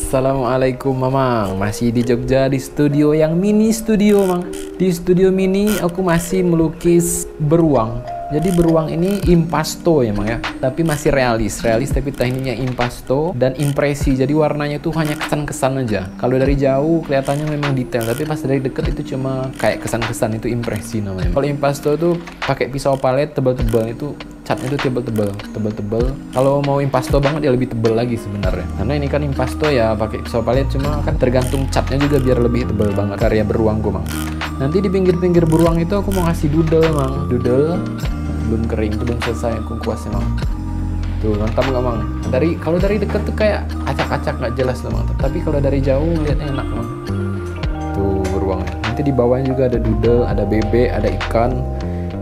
Assalamualaikum Mamang. Masih di Jogja di studio yang mini studio Mang. Di studio mini aku masih melukis beruang. Jadi beruang ini impasto ya Mang ya. Tapi masih realis tapi tekniknya impasto dan impresi. Jadi warnanya tuh hanya kesan-kesan aja. Kalau dari jauh kelihatannya memang detail, tapi pas dari deket itu cuma kayak kesan-kesan, itu impresi namanya. Kalau impasto tuh pakai pisau palet tebal-tebal, itu catnya tuh tebal-tebal. Kalau mau impasto banget ya lebih tebal lagi sebenarnya. Karena ini kan impasto ya pakai pisau palet, cuma kan tergantung catnya juga biar lebih tebal banget. Karya beruang gue Mang. Nanti di pinggir-pinggir beruang itu aku mau ngasih doodle Mang. Doodle belum kering, belum selesai aku kuasnya Mang. Tuh mantap nggak Mang? Kalau dari dekat tuh kayak acak-acak nggak jelas loh Mang. Tapi kalau dari jauh lihatnya enak Mang. Tuh beruangnya. Nanti di bawahnya juga ada doodle, ada bebek, ada ikan,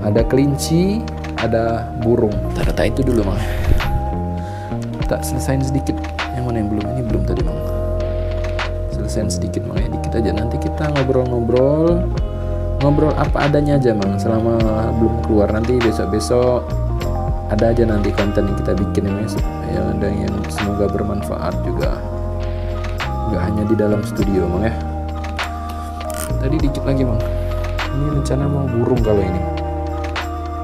ada kelinci, ada burung. Tata itu dulu Mang. Tak selesain sedikit. Yang mana yang belum? Ini belum tadi Mang. Selesain sedikit Mang ya, dikit aja. Nanti kita ngobrol apa adanya aja Mang, selama belum keluar. Nanti besok-besok ada aja nanti konten yang kita bikin yang ada yang semoga bermanfaat juga, nggak hanya di dalam studio Mang ya. Tadi dikit lagi Mang. Ini rencana mau burung. Kalau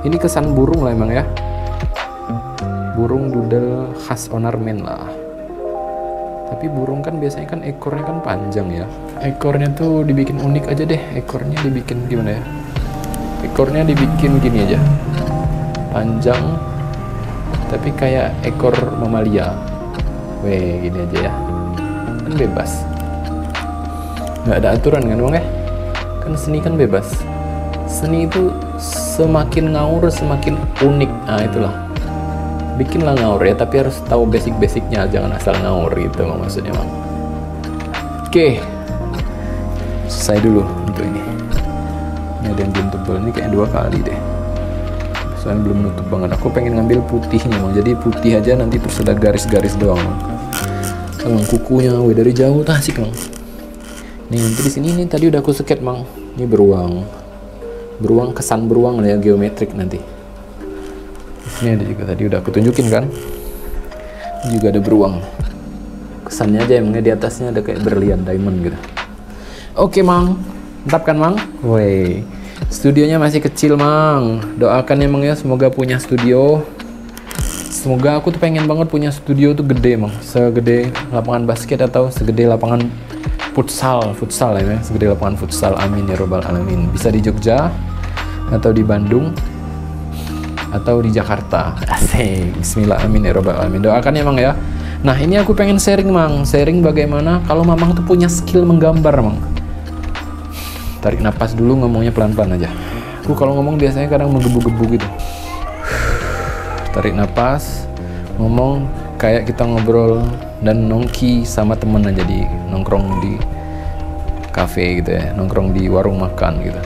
ini kesan burung lah emang ya, burung doodle khas ornamen lah. Tapi burung kan biasanya kan ekornya kan panjang ya. Ekornya tuh dibikin unik aja deh. Ekornya dibikin gimana ya? Ekornya dibikin gini aja, panjang tapi kayak ekor mamalia. Weh, gini aja ya. Kan bebas, nggak ada aturan kan Bang ya? Kan seni kan bebas. Seni itu semakin ngaur semakin unik. Nah itulah, bikinlah ngaur ya, tapi harus tahu basic-basicnya, jangan asal ngaur gitu maksudnya Bang. Oke, selesai dulu untuk ini. Ini ada yang belum tebal, ini kayak 2 kali deh. Soalnya belum nutup banget. Aku pengen ngambil putihnya Bang, jadi putih aja, nanti terus ada garis-garis doang Bang. Emang kukunya dari jauh tuh asik Bang. Nih nanti di sini nih tadi udah aku sket Bang. Ini beruang kesan beruang ya, geometrik nanti. Ini ada juga tadi udah aku tunjukin kan. Ini juga ada beruang. Kesannya aja emangnya di atasnya ada kayak berlian diamond gitu. Oke Mang, mantap kan Mang? Woi, studionya masih kecil Mang. Doakan emang ya semoga punya studio. Semoga aku tuh pengen banget punya studio tuh gede Mang. Segede lapangan basket atau segede lapangan futsal ya, segede lapangan futsal. Amin ya robbal alamin. Bisa di Jogja atau di Bandung atau di Jakarta. Asik. Bismillah, amin ya robbal alamin. Doakan ya Mang ya. Nah ini aku pengen sharing Mang, sharing bagaimana kalau Mamang tuh punya skill menggambar Mang. Tarik napas dulu, ngomongnya pelan-pelan aja. Aku kalau ngomong biasanya kadang menggebu-gebu gitu. Tarik napas, ngomong kayak kita ngobrol dan nongki sama temen aja, di nongkrong di cafe gitu ya, nongkrong di warung makan gitu.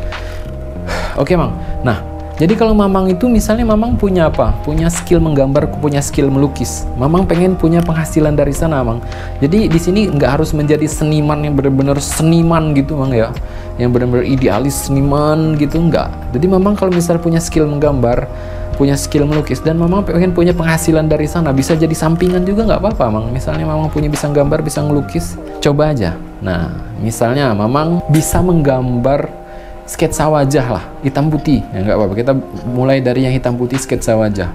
Oke Mang. Nah, jadi kalau Mamang itu misalnya Mamang punya apa? Punya skill menggambar, punya skill melukis. Mamang pengen punya penghasilan dari sana Mang. Jadi di sini nggak harus menjadi seniman yang benar-benar seniman gitu Mang ya, yang benar-benar idealis seniman gitu, enggak. Jadi Mamang kalau misalnya punya skill menggambar, punya skill melukis, dan Mamang pengen punya penghasilan dari sana, bisa jadi sampingan juga nggak apa-apa Mang. Misalnya Mamang punya bisa gambar, bisa ngelukis, coba aja. Nah, misalnya Mamang bisa menggambar sketsa wajah lah, hitam putih, ya nggak apa-apa. Kita mulai dari yang hitam putih, sketsa wajah.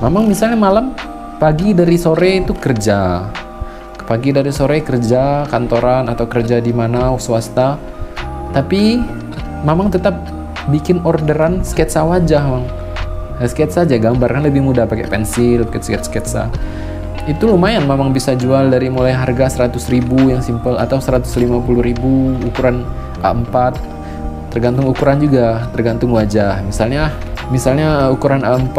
Mamang misalnya malam, pagi dari sore itu kerja, pagi dari sore kerja kantoran atau kerja di mana swasta, tapi Mamang tetap bikin orderan sketsa wajah Mang. Sketsa aja, gambar kan lebih mudah pakai pensil, sketsa. Itu lumayan Mamang bisa jual dari mulai harga 100.000 yang simple atau 150.000 ukuran A4. Tergantung ukuran juga, tergantung wajah. Misalnya ukuran A4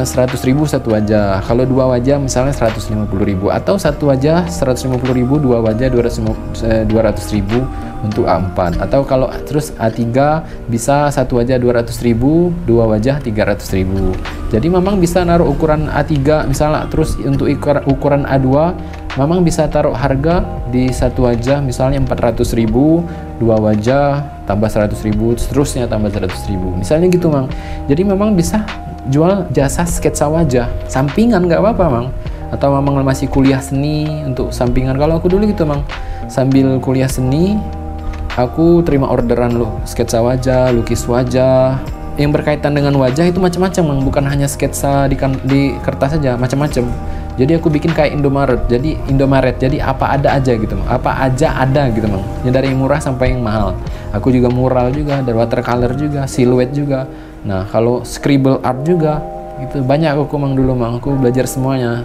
100.000 satu wajah. Kalau 2 wajah misalnya 150.000, atau satu wajah 150.000, 2 wajah 200.000 untuk A4. Atau kalau terus A3 bisa satu wajah 200.000, 2 wajah 300.000. Jadi Mamang bisa naruh ukuran A3 misalnya, terus untuk ukuran A2 Mamang bisa taruh harga di satu wajah misalnya 400.000, 2 wajah tambah 100.000, seterusnya tambah 100.000. Misalnya gitu Mang. Jadi Mamang bisa jual jasa sketsa wajah sampingan, nggak apa-apa Mang. atau memang masih kuliah seni untuk sampingan. Kalau aku dulu gitu Mang, sambil kuliah seni aku terima orderan loh, sketsa wajah, lukis wajah yang berkaitan dengan wajah itu macam-macam Mang, bukan hanya sketsa di kertas saja, macam-macam. Jadi aku bikin kayak Indomaret, jadi apa ada aja gitu Mang, apa aja ada gitu Mang, ya dari yang murah sampai yang mahal. Aku juga mural juga, dari watercolor juga, siluet juga. Nah kalau scribble art juga itu banyak aku Mang dulu Mang, aku belajar semuanya.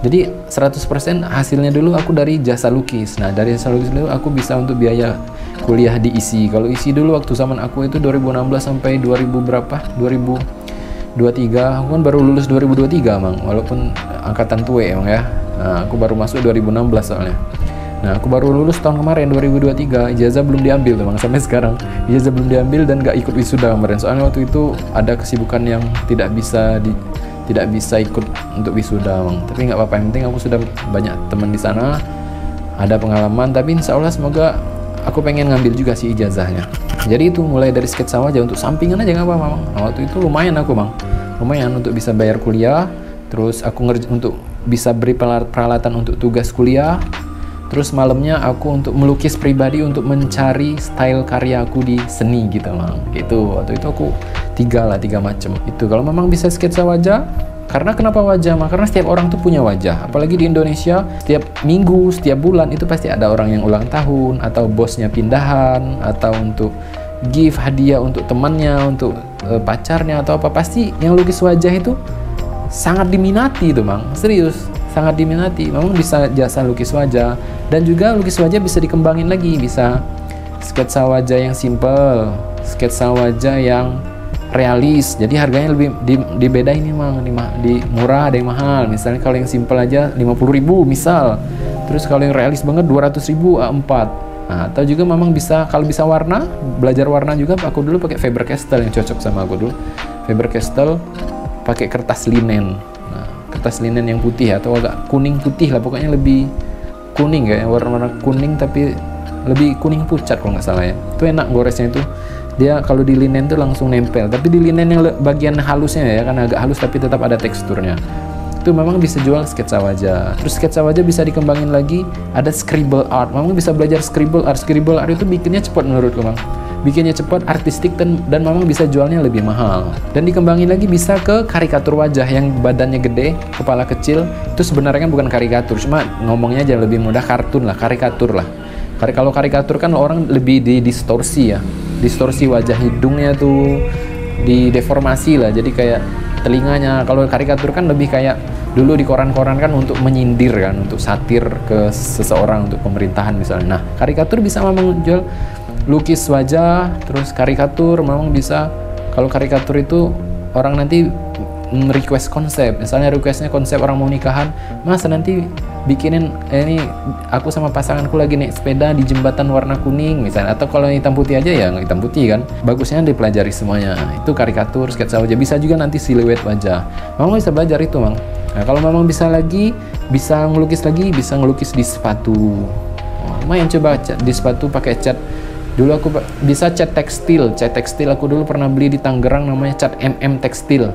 Jadi 100% hasilnya dulu aku dari jasa lukis. Nah dari jasa lukis dulu aku bisa untuk biaya kuliah di ISI. Kalau ISI dulu waktu zaman aku itu 2016 sampai 2000 berapa? 2023. Aku kan baru lulus 2023 Mang, walaupun angkatan tua Mang ya. Nah, aku baru masuk 2016 soalnya. Nah aku baru lulus tahun kemarin 2023, ijazah belum diambil tuh Mang, sampai sekarang ijazah belum diambil dan gak ikut wisuda kemarin. Soalnya waktu itu ada kesibukan yang tidak bisa ikut untuk wisuda Mang. Tapi nggak apa-apa, yang penting aku sudah banyak teman di sana, ada pengalaman. Tapi insya Allah semoga aku pengen ngambil juga sih ijazahnya. Jadi itu mulai dari sketsa wajah untuk sampingan aja nggak apa-apa Mang. Nah, waktu itu lumayan aku Mang, lumayan untuk bisa bayar kuliah. Terus aku untuk bisa beri peralatan untuk tugas kuliah. Terus malamnya aku untuk melukis pribadi, untuk mencari style karyaku di seni gitu Mang. Gitu, waktu itu aku tiga macam. Itu kalau memang bisa sketsa wajah, karena kenapa wajah Mang? Karena setiap orang tuh punya wajah. Apalagi di Indonesia, setiap minggu, setiap bulan itu pasti ada orang yang ulang tahun, atau bosnya pindahan, atau untuk gift hadiah untuk temannya, untuk pacarnya atau apa. Pasti yang lukis wajah itu sangat diminati tuh Mang, serius. Sangat diminati. Memang bisa jasa lukis wajah, dan juga lukis wajah bisa dikembangin lagi, bisa sketsa wajah yang simple, sketsa wajah yang realis. Jadi harganya lebih dibedain nih Mang, di murah ada yang mahal. Misalnya kalau yang simple aja 50.000 misal, terus kalau yang realis banget 200.000 A4. Nah, atau juga memang bisa, kalau bisa warna, belajar warna juga. Aku dulu pakai Faber-Castell yang cocok sama aku dulu. Faber-Castell pakai kertas linen. Kertas linen yang putih atau agak kuning putih lah, pokoknya lebih kuning kayak warna kuning, tapi lebih kuning pucat kalau nggak salah ya. Itu enak goresnya itu, dia kalau di linen tuh langsung nempel. Tapi di linen yang bagian halusnya ya, kan agak halus tapi tetap ada teksturnya, itu memang bisa jual sketsa wajah. Terus sketsa wajah bisa dikembangin lagi, ada scribble art. Memang bisa belajar scribble art. Scribble art itu bikinnya cepat menurutku Mang, bikinnya cepat, artistik, dan memang bisa jualnya lebih mahal. Dan dikembangin lagi bisa ke karikatur wajah yang badannya gede, kepala kecil. Itu sebenarnya kan bukan karikatur, cuma ngomongnya aja lebih mudah, kartun lah, karikatur lah. Kalau karikatur kan orang lebih didistorsi ya, distorsi wajah, hidungnya tuh dideformasi lah, jadi kayak telinganya. Kalau karikatur kan lebih kayak dulu di koran-koran kan untuk menyindir kan, untuk satir ke seseorang, untuk pemerintahan misalnya. Nah karikatur bisa memang jual lukis wajah, terus karikatur memang bisa. Kalau karikatur itu orang nanti request konsep, misalnya requestnya konsep orang mau nikahan, Mas nanti bikinin ini aku sama pasanganku lagi naik sepeda di jembatan warna kuning misalnya. Atau kalau hitam putih aja ya hitam putih kan, bagusnya dipelajari semuanya. Itu karikatur, sketsa wajah. Bisa juga nanti siluet wajah, memang bisa belajar itu Mang. Nah kalau memang bisa lagi, bisa ngelukis lagi, bisa ngelukis di sepatu. Lumayan coba di sepatu pakai cat. Dulu aku bisa cat tekstil. Cat tekstil aku dulu pernah beli di Tangerang, namanya cat MM Tekstil.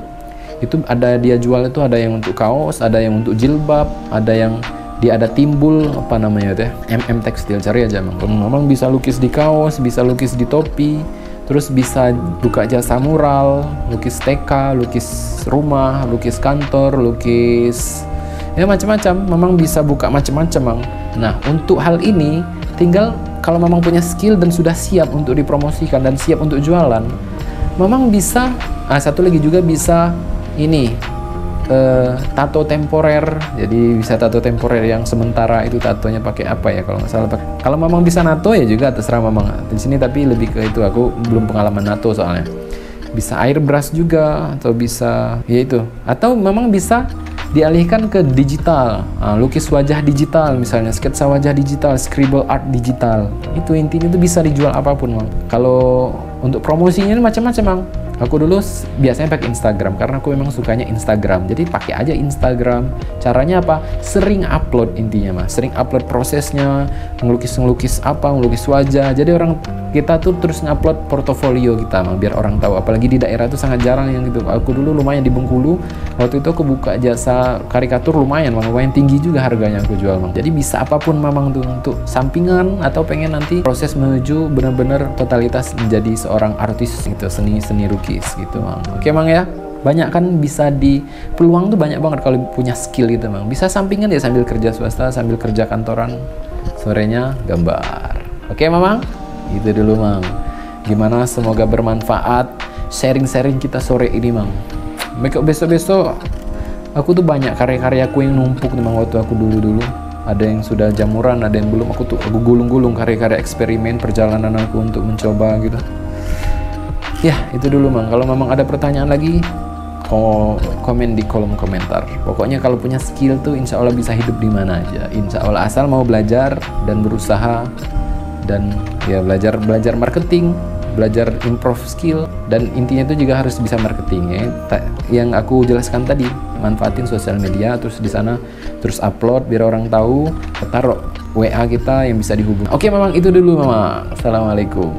Itu ada, dia jual itu ada yang untuk kaos, ada yang untuk jilbab, ada yang dia ada timbul apa namanya teh, MM Tekstil. Cari aja Mang. Memang bisa lukis di kaos, bisa lukis di topi, terus bisa buka jasa mural, lukis TK, lukis rumah, lukis kantor, lukis ya macam-macam. Memang bisa buka macam-macam Mang. Nah untuk hal ini tinggal kalau memang punya skill dan sudah siap untuk dipromosikan dan siap untuk jualan, memang bisa. Satu lagi juga bisa ini tato temporer. Jadi bisa tato temporer yang sementara, itu tatonya pakai apa ya kalau nggak salah. Kalau memang bisa nato ya juga terserah memang di sini, tapi lebih ke itu, aku belum pengalaman nato soalnya. Bisa airbrush juga, atau bisa ya itu, atau memang bisa dialihkan ke digital, lukis wajah digital misalnya, sketsa wajah digital, scribble art digital. Itu intinya itu bisa dijual apapun Mang. Kalau untuk promosinya macam-macam Mang. Aku dulu biasanya pakai Instagram karena aku memang sukanya Instagram. Jadi pakai aja Instagram. Caranya apa? Sering upload intinya mah. Sering upload prosesnya, ngelukis apa, ngelukis wajah. Jadi orang kita tuh terus ngupload portofolio kita Mang, biar orang tahu. Apalagi di daerah tuh sangat jarang yang gitu. Aku dulu lumayan di Bengkulu, waktu itu aku buka jasa karikatur lumayan Mang, lumayan tinggi juga harganya aku jual Mang. Jadi bisa apapun Mamang tuh, untuk sampingan atau pengen nanti proses menuju benar-benar totalitas menjadi seorang artis gitu, seni lukis gitu Mang. Oke Mang ya. Banyak kan bisa di peluang tuh banyak banget kalau punya skill gitu Mang. Bisa sampingan ya, sambil kerja swasta, sambil kerja kantoran, sorenya gambar. Oke Mamang, itu dulu Mang. Gimana, semoga bermanfaat sharing-sharing kita sore ini Mang. Besok-besok aku tuh banyak karya-karyaku yang numpuk nih Mang, waktu aku dulu-dulu. Ada yang sudah jamuran, ada yang belum. Aku gulung-gulung karya-karya eksperimen perjalanan aku untuk mencoba gitu. Ya, itu dulu Mang. Kalau Mamang ada pertanyaan lagi, komen di kolom komentar. Pokoknya kalau punya skill tuh insya Allah bisa hidup di mana aja. Insya Allah, asal mau belajar dan berusaha, dan ya belajar marketing, belajar improve skill, dan intinya itu juga harus bisa marketing ya. Yang aku jelaskan tadi, manfaatin sosial media, terus di sana terus upload biar orang tahu, taruh WA kita yang bisa dihubungi. Oke Mamang, itu dulu Mamang. Assalamualaikum.